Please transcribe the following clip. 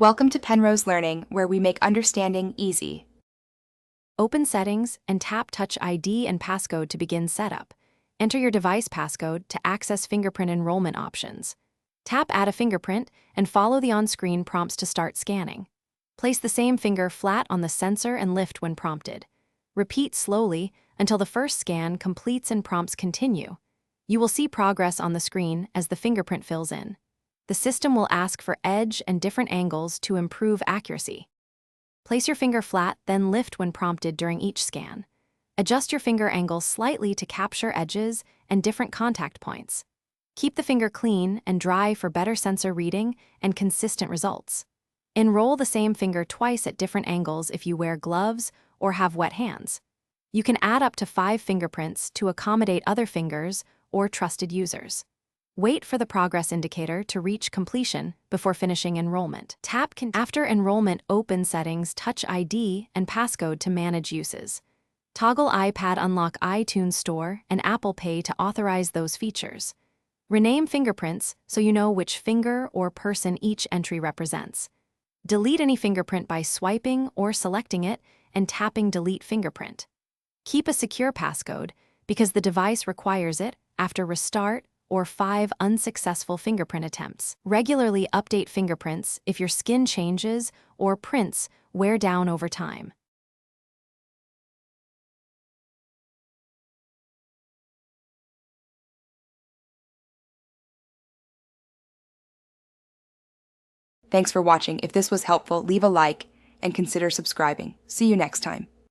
Welcome to Penrose Learning, where we make understanding easy. Open Settings and tap Touch ID and passcode to begin setup. Enter your device passcode to access fingerprint enrollment options. Tap Add a fingerprint and follow the on-screen prompts to start scanning. Place the same finger flat on the sensor and lift when prompted. Repeat slowly until the first scan completes and prompts continue. You will see progress on the screen as the fingerprint fills in. The system will ask for edge and different angles to improve accuracy. Place your finger flat, then lift when prompted during each scan. Adjust your finger angle slightly to capture edges and different contact points. Keep the finger clean and dry for better sensor reading and consistent results. Enroll the same finger twice at different angles if you wear gloves or have wet hands. You can add up to 5 fingerprints to accommodate other fingers or trusted users. Wait for the progress indicator to reach completion before finishing enrollment. Tap After enrollment, open Settings, Touch ID, and passcode to manage uses. Toggle iPad Unlock iTunes Store and Apple Pay to authorize those features. Rename fingerprints so you know which finger or person each entry represents. Delete any fingerprint by swiping or selecting it and tapping Delete Fingerprint. Keep a secure passcode because the device requires it after restart or 5 unsuccessful fingerprint attempts. Regularly update fingerprints if your skin changes or prints wear down over time. Thanks for watching. If this was helpful, leave a like and consider subscribing. See you next time.